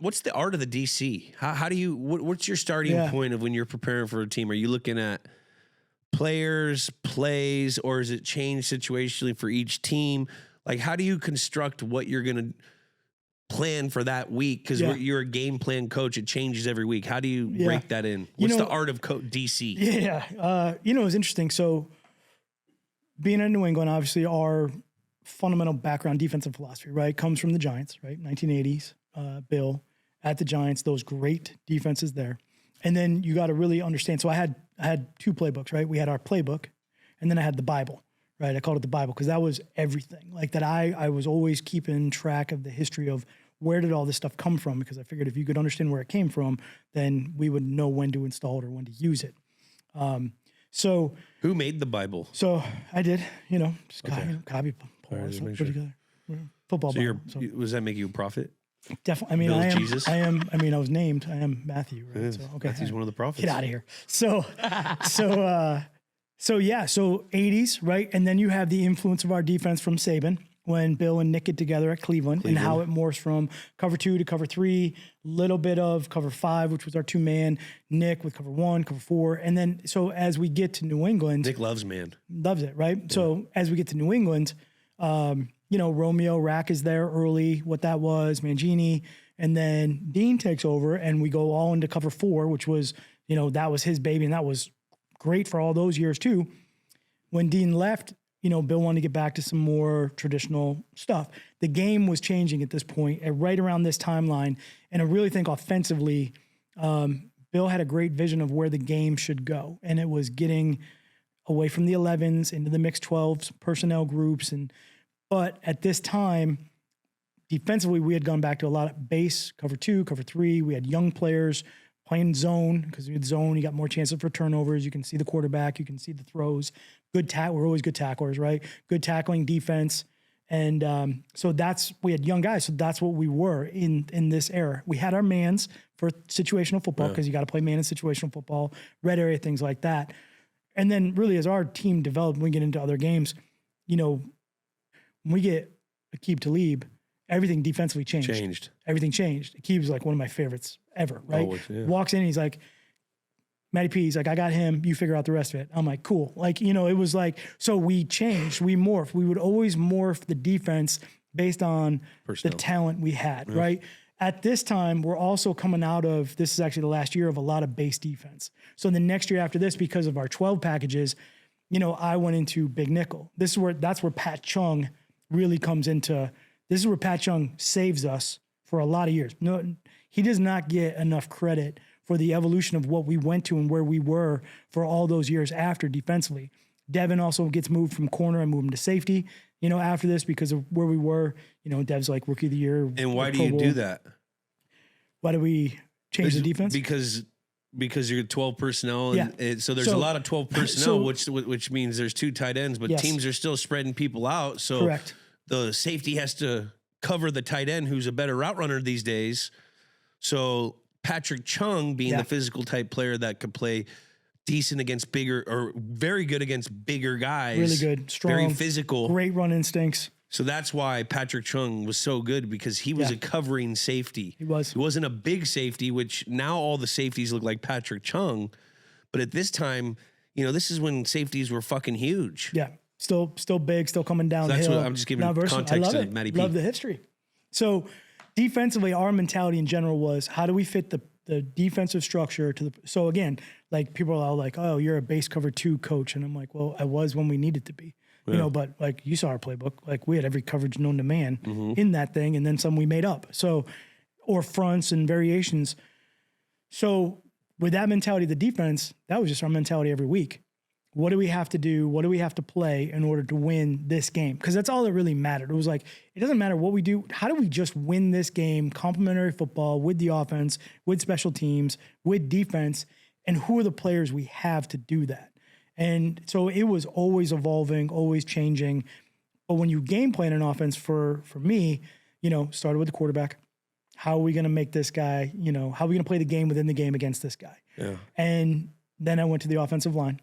what's the art of the DC? How do you, what's your starting point of when you're preparing for a team? Are you looking at players, plays, or is it changed situationally for each team? Like, how do you construct what you're going to plan for that week? Because you're a game plan coach. It changes every week. How do you break that in? What's the art of DC? Yeah. It was interesting. So being in New England, obviously our fundamental background defensive philosophy, right, comes from the Giants, right? 1980s, Bill at the Giants, those great defenses there. And then you got to really understand. So I had two playbooks, right? We had our playbook, and then I had the Bible, right? I called it the Bible because that was everything. Like that I was always keeping track of the history of where did all this stuff come from, because I figured if you could understand where it came from, then we would know when to install it or when to use it. So who made the Bible? So I did, just copy, pull put together. Football. So Bible. Does that make you a prophet? Definitely. I mean, Bill I am. Jesus? I am. I mean, I was named. I am Matthew. Right? So okay, Matthew's one of the prophets. Get out of here. So 80s, right? And then you have the influence of our defense from Saban when Bill and Nick get together at Cleveland. And how it morphs from cover 2 to cover 3, little bit of cover 5, which was our 2-man, Nick with cover 1, cover 4. And then, so as we get to New England, Nick loves man. Loves it, right? Yeah. So as we get to New England, Romeo Rack is there early, what that was, Mangini. And then Dean takes over and we go all into cover 4, which was, that was his baby. And that was great for all those years too. When Dean left, Bill wanted to get back to some more traditional stuff. The game was changing at this point, right around this timeline. And I really think offensively, Bill had a great vision of where the game should go. And it was getting away from the 11s into the mixed 12s, personnel groups. But at this time, defensively, we had gone back to a lot of base, cover 2, cover 3. We had young players playing zone, because with zone, you got more chances for turnovers. You can see the quarterback. You can see the throws. We're always good tacklers, right? Good tackling defense. And so we had young guys. So that's what we were in this era. We had our mans for situational football, because you got to play man in situational football, red area, things like that. And then really as our team developed, when we get into other games, when we get Aqib Talib, everything defensively changed. Everything changed. Aqib's like one of my favorites ever, right? Always, yeah. Walks in, he's like, Matty P, he's like, I got him, you figure out the rest of it. I'm like, cool. Like, it was like, so we changed, we morphed. We would always morph the defense based on the talent we had, right? At this time, we're also coming out of, this is actually the last year of a lot of base defense. So the next year after this, because of our 12 packages, I went into big nickel. That's where Pat Chung really comes into. This is where Pat Chung saves us for a lot of years. No, he does not get enough credit for the evolution of what we went to and where we were for all those years after defensively. Devin also gets moved from corner and moved him to safety, after this, because of where we were. Dev's like rookie of the year. And why do you do that? Why do we change the defense? Because you're 12 personnel, and so there's a lot of 12 personnel, which means there's 2 tight ends, but teams are still spreading people out. So correct. The safety has to cover the tight end, who's a better route runner these days. So Patrick Chung, being the physical type player that could play decent against bigger, or very good against bigger guys, really good, strong, very physical, great run instincts. So that's why Patrick Chung was so good, because he was a covering safety. He was. He wasn't a big safety, which now all the safeties look like Patrick Chung. But at this time, this is when safeties were fucking huge. Yeah. Still big, still coming down. That's what I'm just giving context to Matty P. Love the history. So defensively, our mentality in general was, how do we fit the defensive structure to the, so again, like people are all like, oh, you're a base cover 2 coach. And I'm like, well, I was when we needed to be. But like you saw our playbook, like we had every coverage known to man in that thing, and then some we made up. So, or fronts and variations. So with that mentality, the defense, that was just our mentality every week. What do we have to do? What do we have to play in order to win this game? Because that's all that really mattered. It was like, it doesn't matter what we do. How do we just win this game? Complementary football with the offense, with special teams, with defense, and who are the players we have to do that? And so it was always evolving, always changing. But when you game plan an offense, for me, started with the quarterback. How are we going to make this guy, how are we going to play the game within the game against this guy? Yeah. And then I went to the offensive line.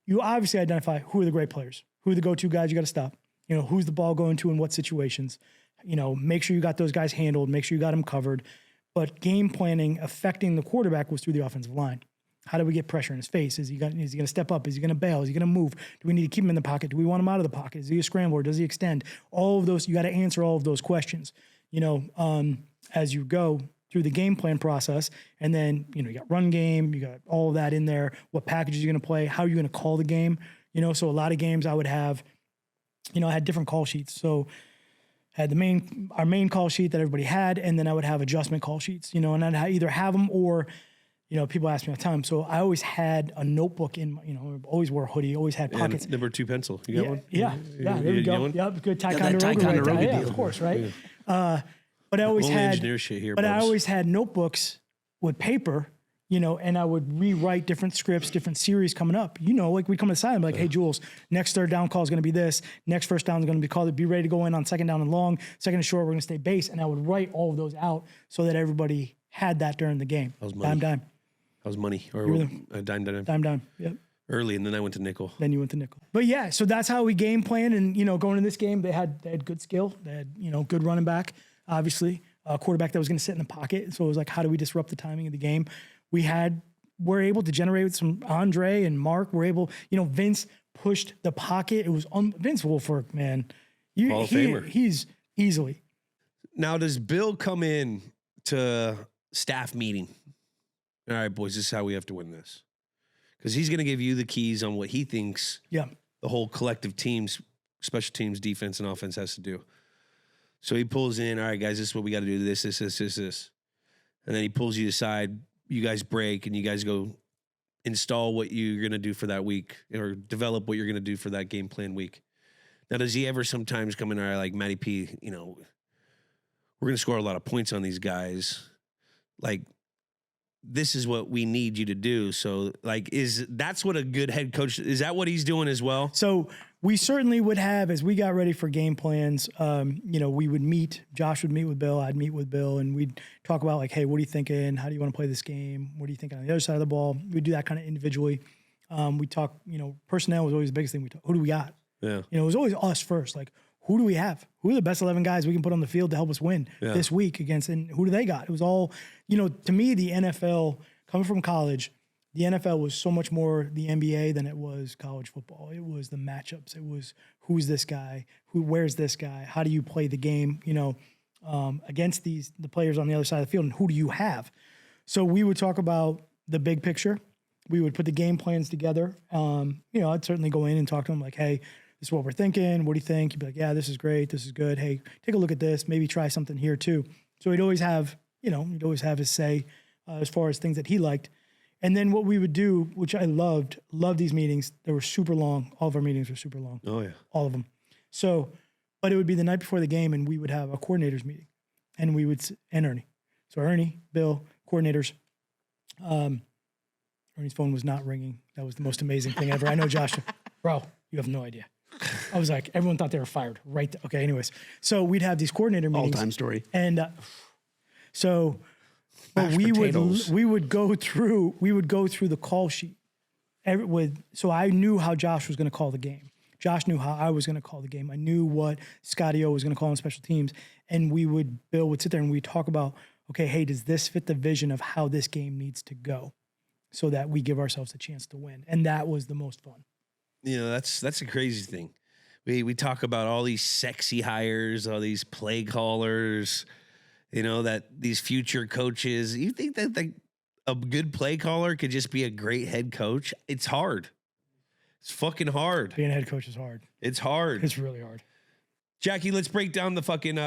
You obviously identify who are the great players, who are the go-to guys you got to stop, who's the ball going to in what situations, make sure you got those guys handled, make sure you got them covered. but game planning affecting the quarterback was through the offensive line. How do we get pressure in his face? Is he going to step up? Is he going to bail? Is he going to move? Do we need to keep him in the pocket? Do we want him out of the pocket? Is he a scrambler? Does he extend? All of those, you got to answer all of those questions, as you go through the game plan process. And then, you got run game, you got all of that in there. What packages you're going to play? How are you going to call the game? So a lot of games I would have, I had different call sheets. So I had our main call sheet that everybody had, and then I would have adjustment call sheets, and I'd either have them or, people ask me all the time. So I always had a notebook in, always wore a hoodie, always had pockets. And number 2 pencil. You got one? Yeah. There we go. Yep. Good Ticonderoga deal. Yeah, of course. Right. Yeah. But I always had engineer shit here, but I always had notebooks with paper, and I would rewrite different scripts, different series coming up. Like we'd come to the side and be like, hey, Jules, next third down call is going to be this. Next first down is going to be called. Be ready to go in on second down and long. Second and short, we're going to stay base. And I would write all of those out so that everybody had that during the game. That was money. Dime. That was money. Or dime. Dime. Yep. Early, and then I went to nickel. Then you went to nickel. But yeah, so that's how we game planned. And, going to this game, they had good skill. They had, good running back, obviously. A quarterback that was going to sit in the pocket. So it was like, how do we disrupt the timing of the game? We're able to generate with some Andre and Mark. We're able, Vince pushed the pocket. It was Vince Wilfork, man. Hall of Famer. He's easily. Now, does Bill come in to staff meeting? All right, boys, this is how we have to win this. Because he's going to give you the keys on what he thinks the whole collective teams, special teams, defense, and offense has to do. So he pulls in, all right, guys, this is what we got to do, this. And then he pulls you aside, you guys break, and you guys go install what you're going to do for that week or develop what you're going to do for that game plan week. Now, does he ever sometimes come in there like, Matty P, we're going to score a lot of points on these guys. Like, this is what we need you to do. So, like, that's what a good head coach, is that what he's doing as well? So we certainly would have, as we got ready for game plans, we would meet, Josh would meet with Bill, I'd meet with Bill, and we'd talk about like, hey, what are you thinking? How do you want to play this game? What are you thinking on the other side of the ball? We'd do that kind of individually. We talk, personnel was always the biggest thing we talk. Who do we got? Yeah. It was always us first. Like, who do we have? Who are the best 11 guys we can put on the field to help us win this week against, and who do they got? It was all, to me, the NFL, coming from college, the NFL was so much more the NBA than it was college football. It was the matchups. It was, who's this guy? Where's this guy? How do you play the game, against the players on the other side of the field, and who do you have? So we would talk about the big picture. We would put the game plans together. I'd certainly go in and talk to them like, hey, this is what we're thinking. What do you think? He'd be like, yeah, this is great. This is good. Hey, take a look at this. Maybe try something here too. So he'd always have his say as far as things that he liked. And then what we would do, which I loved these meetings. They were super long. All of our meetings were super long. Oh, yeah. All of them. So, but it would be the night before the game, and we would have a coordinators meeting. And we would, and Ernie. So Ernie, Bill, coordinators. Ernie's phone was not ringing. That was the most amazing thing ever. I know, Josh, bro, you have no idea. I was like, everyone thought they were fired right there. Okay, anyways. So we'd have these coordinator meetings. All-time story. And but we would go through the call sheet so I knew how Josh was going to call the game. Josh knew how I was going to call the game. I knew what Scotty O was going to call on special teams. And Bill would sit there and we'd talk about, okay, hey, does this fit the vision of how this game needs to go so that we give ourselves a chance to win? And that was the most fun. That's a crazy thing. We talk about all these sexy hires, all these play callers, that these future coaches. You think that a good play caller could just be a great head coach? It's hard. It's fucking hard. Being a head coach is hard. It's hard. It's really hard. Jackie, let's break down the fucking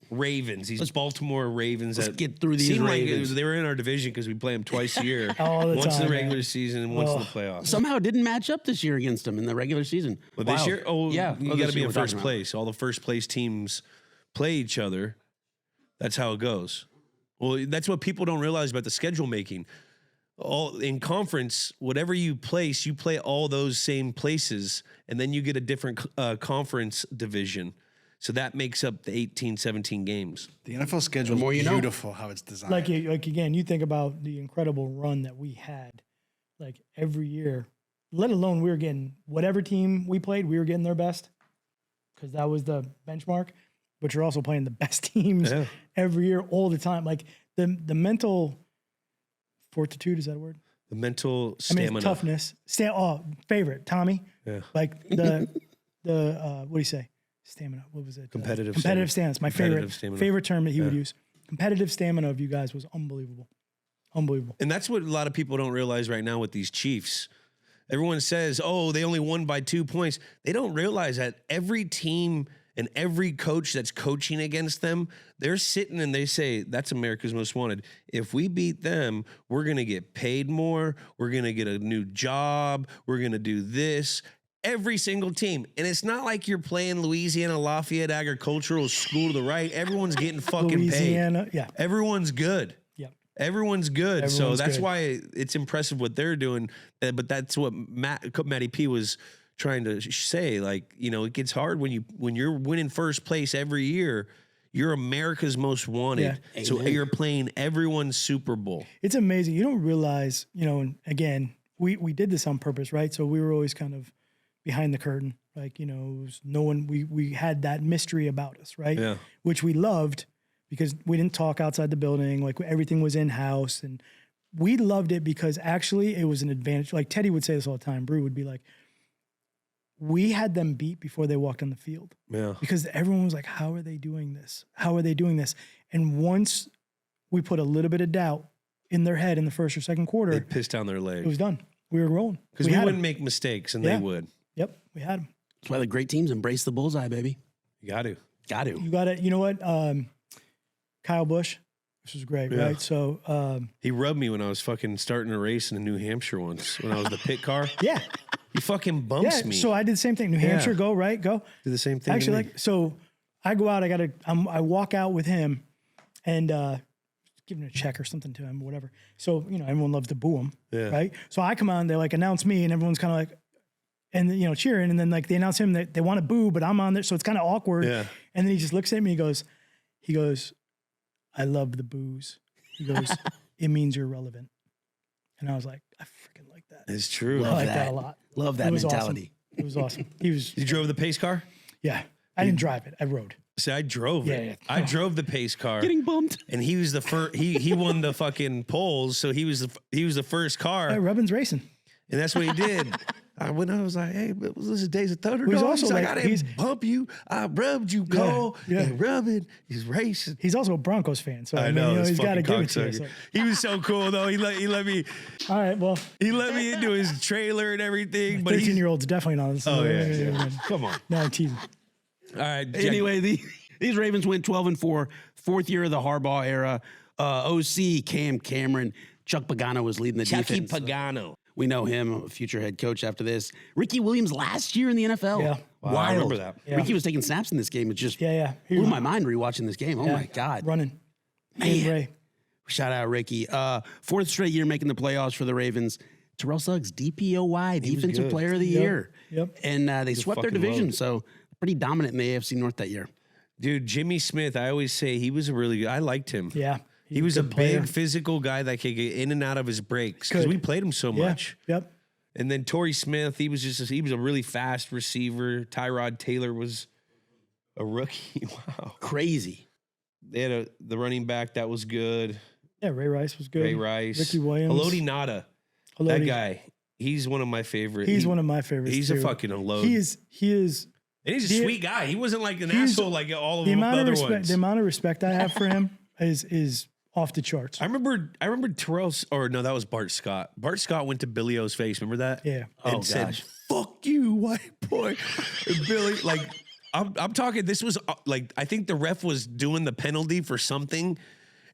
Ravens. These Baltimore Ravens. Let's get through these Ravens. Like they were in our division because we play them twice a year. Once in the regular season and once in the playoffs. Somehow it didn't match up this year against them in the regular season. Well, this year? Oh, yeah. You got to be in first place. All the first place teams play each other. That's how it goes. Well, that's what people don't realize about the schedule making. In conference, whatever you place, you play all those same places, and then you get a different conference division. So that makes up the 18, 17 games. The NFL schedule is beautiful how it's designed. Like again, you think about the incredible run that we had, like every year, let alone we were getting whatever team we played, we were getting their best because that was the benchmark. But you're also playing the best teams every year, all the time. Like the mental fortitude, is that a word? The mental stamina. I mean, toughness. Favorite, Tommy. Yeah. Like the what do you say? Stamina. What was it? Competitive stamina. My favorite term that he would use. Competitive stamina of you guys was unbelievable. Unbelievable. And that's what a lot of people don't realize right now with these Chiefs. Everyone says, oh, they only won by 2 points. They don't realize that every team and every coach that's coaching against them, they're sitting and they say, that's America's Most Wanted. If we beat them, we're going to get paid more. We're going to get a new job. We're going to do this. Every single team. And it's not like you're playing Louisiana Lafayette Agricultural School to the right. Everyone's getting fucking paid. Yeah. Everyone's good. Everyone's good. So that's why it's impressive what they're doing. But that's what Matty P was trying to say. Like, you know, it gets hard when you're winning first place every year. You're America's Most Wanted. Yeah. So you're playing everyone's Super Bowl. It's amazing. You don't realize, you know, and again, we did this on purpose, right? So we were always kind of behind the curtain. Like, you know, no one, we had that mystery about us, right? Yeah. Which we loved. Because we didn't talk outside the building, like everything was in-house. And we loved it because actually it was an advantage. Like Teddy would say this all the time. Brew would be like, we had them beat before they walked on the field. Yeah. Because everyone was like, how are they doing this? How are they doing this? And once we put a little bit of doubt in their head in the first or second quarter, they pissed down their leg. It was done. We were rolling. Because we wouldn't make mistakes and they would. Yep, we had them. That's why the great teams embrace the bullseye, baby. You got to. You got to. You know what? Kyle Busch, this was great, right? So he rubbed me when I was fucking starting a race in New Hampshire once when I was the pit car. Yeah. He fucking bumps me. So I did the same thing. New Hampshire, go. Do the same thing. Actually, like, so I go out, I walk out with him and giving a check or something to him, whatever. So, you know, everyone loves to boo him, right? So I come on, they like announce me and everyone's kind of like, and you know, cheering. And then like they announce him that they want to boo, but I'm on there. So it's kind of awkward. Yeah. And then he just looks at me, he goes, I love the booze. He goes, it means you're relevant. And I was like, I freaking like that. It's true. I like that a lot. Love that mentality. Awesome. It was awesome. You drove the pace car? Yeah. I didn't drive it. I rode. See, I drove it. Yeah. I drove the pace car. Getting bumped. And he was the first. He won the fucking polls, so he was the first car. Hey, Rubbin's racing. And that's what he did. When I was like, hey, this is Days of Thunder. He's also like, like, I didn't bump you. I rubbed you, Cole. And Rubbin. He's racing. He's also a Broncos fan. So I know, he's got to give it to us. He was so cool though. He let me. All right, well. He let me into his trailer and everything. But 13-year-old's definitely not listening. Oh yeah. Come on. No, I'm teasing. All right. Anyway, these Ravens went 12-4, fourth year of the Harbaugh era. OC Cameron, Chuck Pagano was leading the Chucky defense. Pagano. We know him, a future head coach after this. Ricky Williams last year in the NFL. Yeah. Wow, I remember that. Yeah. Ricky was taking snaps in this game. It just blew my mind rewatching this game. Oh, my God. Running. Man. Shout out, Ricky. Fourth straight year making the playoffs for the Ravens. Terrell Suggs, DPOY, Defensive Player of the Year. Yep. And they swept their division, so pretty dominant in the AFC North that year. Dude, Jimmy Smith, I always say he was a really good. I liked him. Yeah. He was a big physical guy that could get in and out of his breaks because we played him so much. Yep. And then Torrey Smith, he was a really fast receiver. Tyrod Taylor was a rookie. Wow. Crazy. They had the running back that was good. Yeah, Ray Rice was good. Ray Rice. Ricky Williams. Haloti Nada. That guy. He's one of my favorites. He's one of my favorites. He's a fucking unload. He is. And he's a sweet guy. He wasn't like an asshole like all of the other ones. The amount of respect I have for him is off the charts. I remember Terrell, or no, that was Bart Scott. Bart Scott went to Billy O's face. Remember that? Yeah. And said, "Fuck you, white boy." And Billy, like, I'm talking. This was like, I think the ref was doing the penalty for something,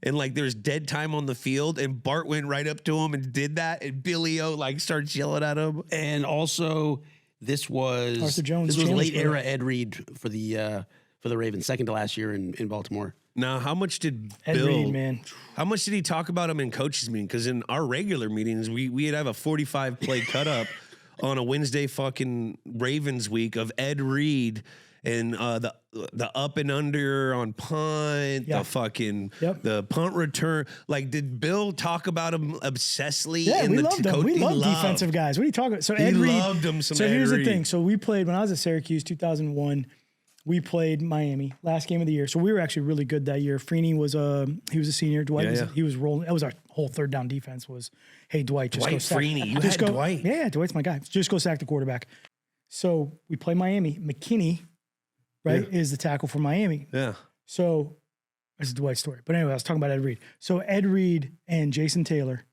and like there's dead time on the field, and Bart went right up to him and did that, and Billy O like starts yelling at him. And also, this was Arthur Jones. This was late era Ed Reed for the Ravens, second to last year in Baltimore. Now, how much did Ed Bill? Reed, man. How much did he talk about him in coaches meeting? Because in our regular meetings, we'd have a 45 play cut up on a Wednesday fucking Ravens week of Ed Reed and the up and under on punt, the fucking the punt return. Like, did Bill talk about him obsessively? Yeah, we loved him. We love defensive guys. What are you talking about? So Ed Reed. Loved him some So Ed here's Reed. the thing. So we played when I was at Syracuse, 2001. we played Miami last game of the year. So we were actually really good that year. Freeney was he was a senior. Dwight he was rolling. That was our whole third down defense was, hey, Dwight, just go sack. Freeney. You had Dwight. Yeah, Dwight's my guy. Just go sack the quarterback. So we play Miami. McKinney, right, is the tackle for Miami. Yeah. So this is Dwight's story. But anyway, I was talking about Ed Reed. So Ed Reed and Jason Taylor,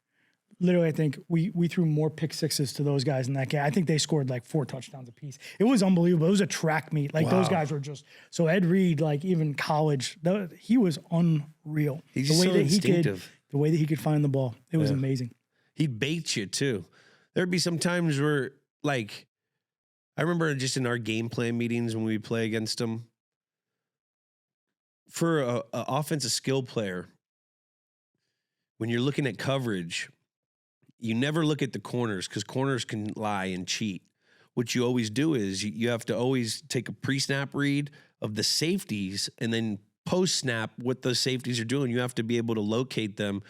literally, I think we threw more pick sixes to those guys in that game. I think they scored like 4 touchdowns apiece. It was unbelievable. It was a track meet. Like those guys were just so Ed Reed, like even college, he was unreal. He's the way so that instinctive. The way that he could find the ball, it was amazing. He'd bait you too. There'd be some times where, like, I remember just in our game plan meetings when we play against him, for a offensive skill player, when you're looking at coverage, you never look at the corners because corners can lie and cheat. What you always do is you have to always take a pre-snap read of the safeties and then post-snap what those safeties are doing. You have to be able to locate them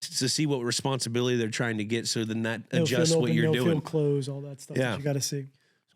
to see what responsibility they're trying to get, so then that adjusts what you're doing. Field close, all that stuff that you got to see.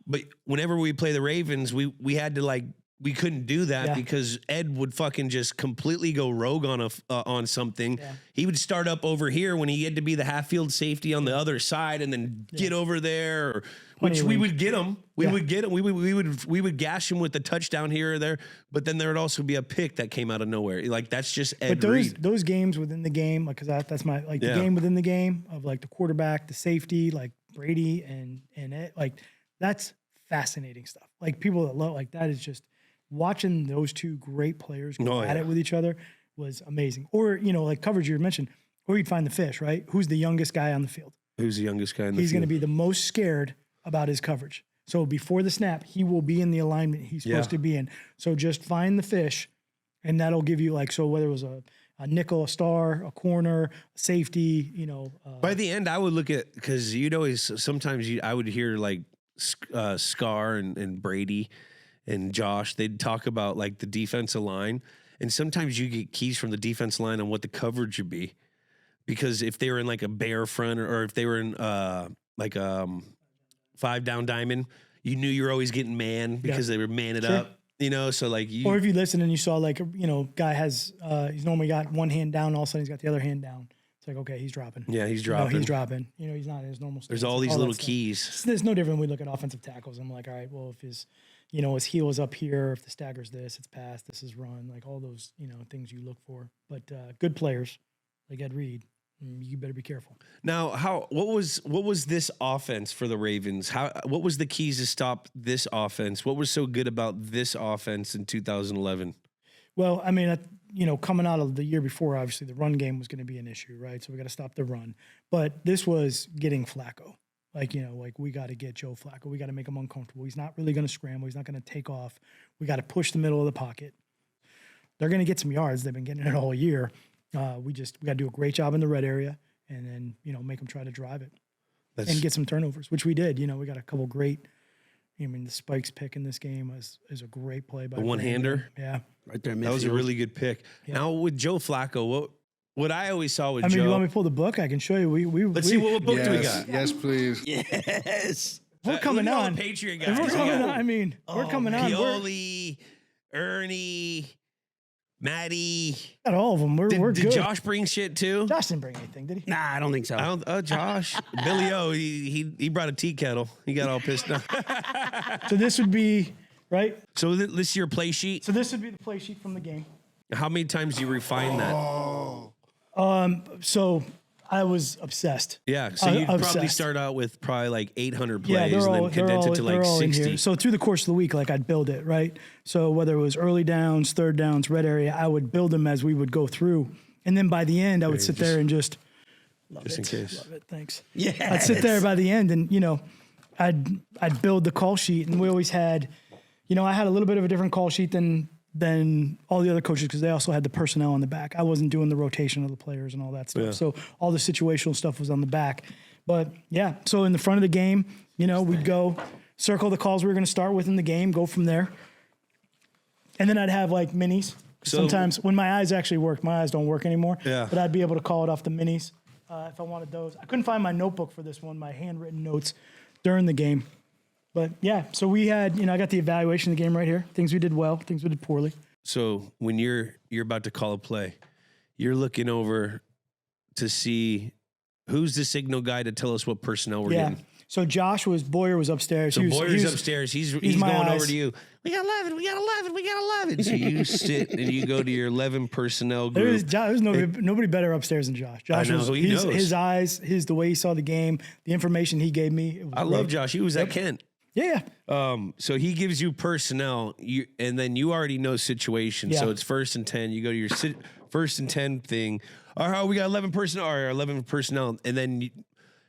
But whenever we play the Ravens, we had to, like, we couldn't do that because Ed would fucking just completely go rogue on something. Yeah. He would start up over here when he had to be the half field safety on the other side, and then get over there, which we would get him. We would get him. We would gash him with the touchdown here or there. But then there would also be a pick that came out of nowhere. Like, that's just Ed Reed. Those games within the game, like, because that's my the game within the game of, like, the quarterback, the safety, like Brady and Ed, like, that's fascinating stuff. Like, people that love, like, that is just. Watching those two great players go at it with each other was amazing. Or, like coverage you mentioned, or you'd find the fish, right? Who's the youngest guy on the field? Who's the youngest guy on the field? He's going to be the most scared about his coverage. So before the snap, he will be in the alignment he's supposed to be in. So just find the fish, and that'll give you, like, so whether it was a nickel, a star, a corner, a safety, By the end, I would look at, because you'd always, sometimes I would hear, like, Scar and Brady and Josh, they'd talk about, like, the defensive line. And sometimes you get keys from the defense line on what the coverage would be. Because if they were in, like, a bear front, or if they were in, like, 5-down diamond, you knew you were always getting man because they were manning up. So, like, or if you listen and you saw, like, guy has, he's normally got one hand down, all of a sudden he's got the other hand down. It's like, okay, he's dropping. Yeah, he's dropping. He's dropping. He's not in his normal stance. There's all these little keys. There's no different when we look at offensive tackles. I'm like, all right, well, if his heel is up here, if the stagger's this, it's pass, this is run, like all those, things you look for. But good players like Ed Reed, you better be careful. Now, what was this offense for the Ravens? What was the keys to stop this offense? What was so good about this offense in 2011? Well, I mean, coming out of the year before, obviously the run game was going to be an issue, right? So we got to stop the run. But this was getting Flacco. Like, we got to get Joe Flacco. We got to make him uncomfortable. He's not really going to scramble. He's not going to take off. We got to push the middle of the pocket. They're going to get some yards. They've been getting it all year. We got to do a great job in the red area, and then, make them try to drive it and get some turnovers, which we did. We got a couple great. The Spikes pick in this game is a great play by a one-hander. Yeah, right there. That was a really good pick. Yeah. Now with Joe Flacco, what I always saw with Joe. You want me to pull the book? I can show you. Let's see what book do we got. Yes, please. Yes. We're coming on. All the Patriot guys. We're coming on. We're coming on. Pioli, Ernie, Matty. Got all of them. We're good. Did Josh bring shit too? Josh didn't bring anything, did he? Nah, I don't think so. Josh. Billy O, he brought a tea kettle. He got all pissed off. So this would be, right? So this is your play sheet? So this would be the play sheet from the game. How many times do you refine that? So I was obsessed. Yeah, so you probably start out with probably like 800 plays and then condense it to like 60. So through the course of the week, like I'd build it, right? So whether it was early downs, third downs, red area, I would build them as we would go through. And then by the end, I would sit there and just love in case. Love it, thanks. Yeah. I'd sit there by the end and, I'd build the call sheet, and we always had, I had a little bit of a different call sheet than all the other coaches because they also had the personnel on the back. I wasn't doing the rotation of the players and all that stuff. Yeah. So all the situational stuff was on the back. But, yeah, so in the front of the game, we'd go circle the calls we were going to start with in the game, go from there. And then I'd have, like, minis. Sometimes when my eyes actually work, my eyes don't work anymore. Yeah. But I'd be able to call it off the minis if I wanted those. I couldn't find my notebook for this one, my handwritten notes during the game. But yeah, so we had, I got the evaluation of the game right here. Things we did well, things we did poorly. So when you're about to call a play, you're looking over to see who's the signal guy to tell us what personnel we're getting. So Boyer was upstairs. So Boyer's upstairs. He's going over to you. We got 11. We got 11. We got 11. So you sit and you go to your 11 personnel group. There's nobody better upstairs than Josh. Josh I know, he knows. His eyes, the way he saw the game, the information he gave me. I love Josh. He was at Kent. Yeah. So he gives you personnel, and then you already know situation. Yeah. So it's 1st and 10. You go to your 1st and 10 thing. All right, we got 11 personnel. All right, 11 personnel, and then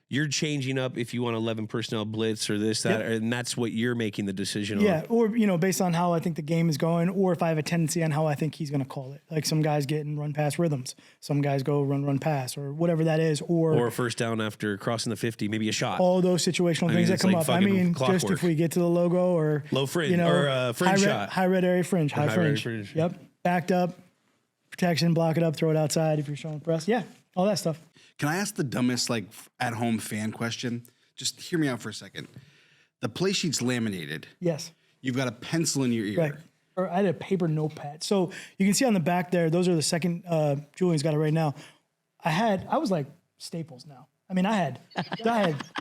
you're changing up if you want 11 personnel blitz or this, that, and that's what you're making the decision on. Yeah, or, based on how I think the game is going, or if I have a tendency on how I think he's going to call it. Like some guys get in run-pass rhythms. Some guys go run-pass, or whatever that is. Or a first down after crossing the 50, maybe a shot. All those situational things that come up. I mean, clockwork. Just if we get to the logo or... Low fringe, or fringe shot. High red area fringe, high fringe. Yep, backed up, protection, block it up, throw it outside if you're showing press. Yeah, all that stuff. Can I ask the dumbest, at-home fan question? Just hear me out for a second. The play sheet's laminated. Yes. You've got a pencil in your ear. Right. Or I had a paper notepad. So you can see on the back there, those are the second, Julian's got it right now. I was like Staples now. I mean, I had.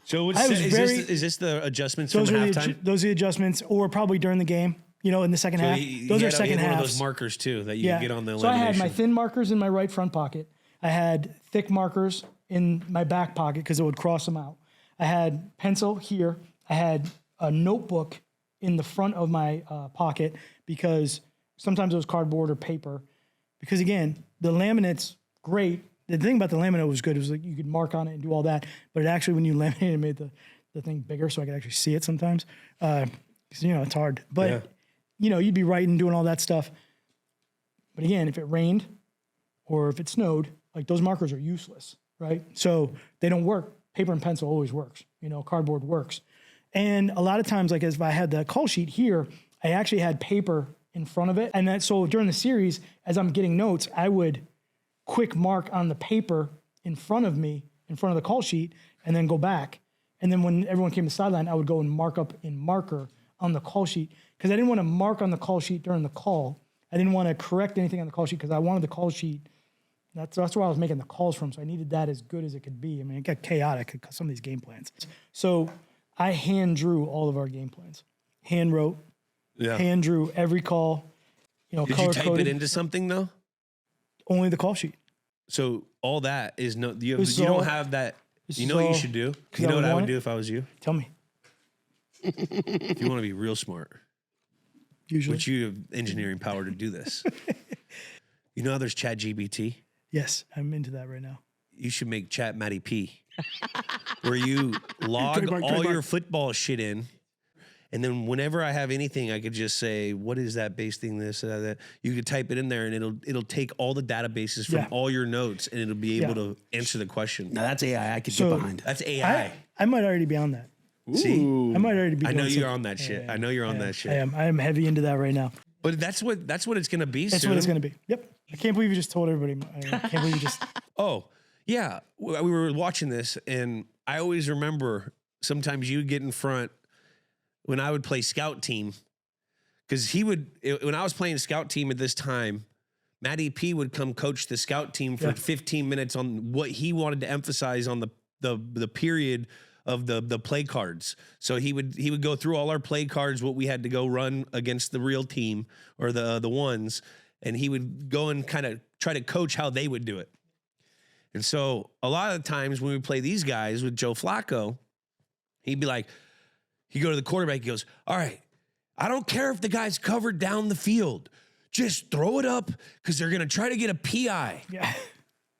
So is this the adjustments from halftime? Those are the adjustments, or probably during the game, in the second half. Those are second halves. One of those markers, too, that you can get on the elimination. So I had my thin markers in my right front pocket. I had thick markers in my back pocket because it would cross them out. I had pencil here. I had a notebook in the front of my pocket because sometimes it was cardboard or paper. Because again, the laminate's great. The thing about the laminate was good. It was like you could mark on it and do all that. But it actually, when you laminated, it made the thing bigger so I could actually see it sometimes. Because, it's hard. But, you'd be writing, doing all that stuff. But again, if it rained or if it snowed, those markers are useless, right? So they don't work. Paper and pencil always works. Cardboard works. And a lot of times, if I had the call sheet here, I actually had paper in front of it. And so during the series, as I'm getting notes, I would quick mark on the paper in front of me, in front of the call sheet, and then go back. And then when everyone came to the sideline, I would go and mark up in marker on the call sheet because I didn't want to mark on the call sheet during the call. I didn't want to correct anything on the call sheet because I wanted the call sheet. That's where I was making the calls from, so I needed that as good as it could be. I mean, it got chaotic, some of these game plans. So I hand drew all of our game plans. Hand wrote, hand drew every call. Did you type it into something, though? Only the call sheet. So all that is no. You don't have that. You know what you should do? You know what I would do if I was you? Tell me. If you want to be real smart, usually, which you have engineering power to do this. You know how there's ChatGPT? Yes, I'm into that right now. You should make Chat Matty P, where you log all your football shit in. And then whenever I have anything, I could just say, what is that base thing, this, that. You could type it in there, and it'll take all the databases from all your notes, and it'll be able to answer the question. Now, that's AI I could get behind. That's AI. I might already be on that. See? I might already be I know you're on that shit. I know you're on that shit. I am heavy into that right now. But that's what it's going to be That's soon. what it's going to be. Yep. I can't believe you just told everybody. I can't believe you just... Oh, yeah. We were watching this, and I always remember sometimes you would get in front when I would play scout team, because when I was playing scout team at this time, Matty P would come coach the scout team for 15 minutes on what he wanted to emphasize on the period of the play cards. So he would go through all our play cards, what we had to go run against the real team or the ones, and he would go and kind of try to coach how they would do it. And so a lot of times when we play these guys with Joe Flacco, he'd be like, he'd go to the quarterback, he goes, all right, I don't care if the guy's covered down the field. Just throw it up because they're going to try to get a PI. Yeah.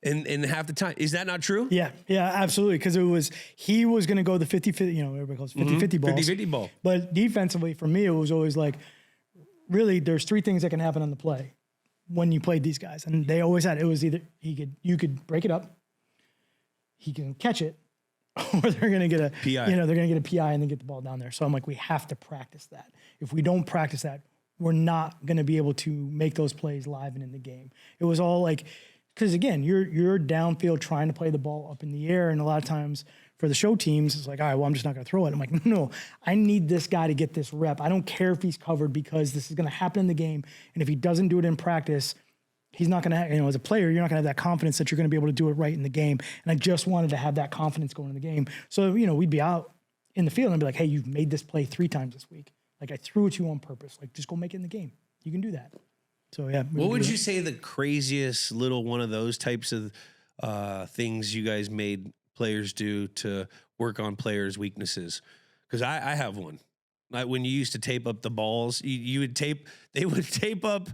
And half the time. Is that not true? Yeah, absolutely. Because he was going to go the 50-50, everybody calls it 50-50 balls. 50-50 ball. But defensively, for me, it was always like, really, there's three things that can happen on the play when you played these guys. And they always had, it was either you could break it up, he can catch it, or they're going to get a PI. They're going to get a PI and then get the ball down there. So I'm like, we have to practice that. If we don't practice that, we're not going to be able to make those plays live and in the game. It was all like because again, you're downfield trying to play the ball up in the air, and a lot of times for the show teams, it's like, all right, well, I'm just not going to throw it. I'm like, no, I need this guy to get this rep. I don't care if he's covered because this is going to happen in the game, and if he doesn't do it in practice, he's not going to, as a player, you're not going to have that confidence that you're going to be able to do it right in the game. And I just wanted to have that confidence going in the game. So, we'd be out in the field and be like, hey, you've made this play 3 times this week. Like, I threw it to you on purpose. Like, just go make it in the game. You can do that. So, yeah. What would you say the craziest little one of those types of things you guys made players do to work on players' weaknesses? Because I have one. Like when you used to tape up the balls, they would tape up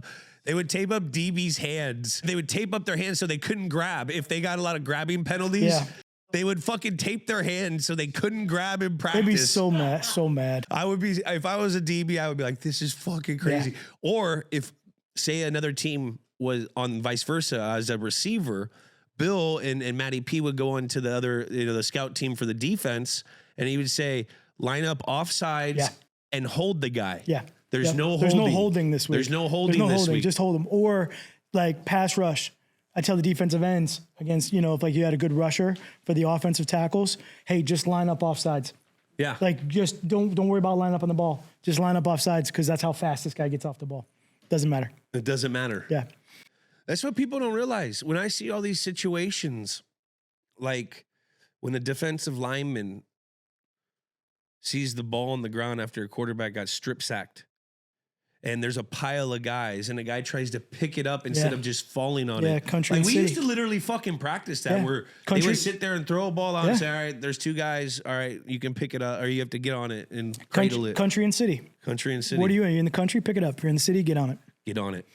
DB's hands. They would tape up their hands so they couldn't grab. If they got a lot of grabbing penalties, they would fucking tape their hands so they couldn't grab in practice. They'd be so mad. I would be, if I was a DB, I would be like, this is fucking crazy. Yeah. Or if, say, another team was on vice versa as a receiver, Bill and Matty P would go on to the other, the scout team for the defense, and he would say, line up offsides and hold the guy. Yeah. There's no holding. There's no holding this week. There's no holding this week. Just hold them. Or like pass rush. I tell the defensive ends against, if like you had a good rusher for the offensive tackles, hey, just line up offsides. Yeah. Like just don't worry about lining up on the ball. Just line up offsides because that's how fast this guy gets off the ball. Doesn't matter. It doesn't matter. Yeah. That's what people don't realize. When I see all these situations, like when the defensive lineman sees the ball on the ground after a quarterback got strip sacked, and there's a pile of guys, and a guy tries to pick it up instead of just falling on it. Yeah, country like and we city. used to literally fucking practice that, where they would sit there and throw a ball out and say, all right, there's 2 guys, all right, you can pick it up, or you have to get on it and cradle it. Country and city. Country and city. What are you in? You're in the country, pick it up. If you're in the city, get on it. Get on it.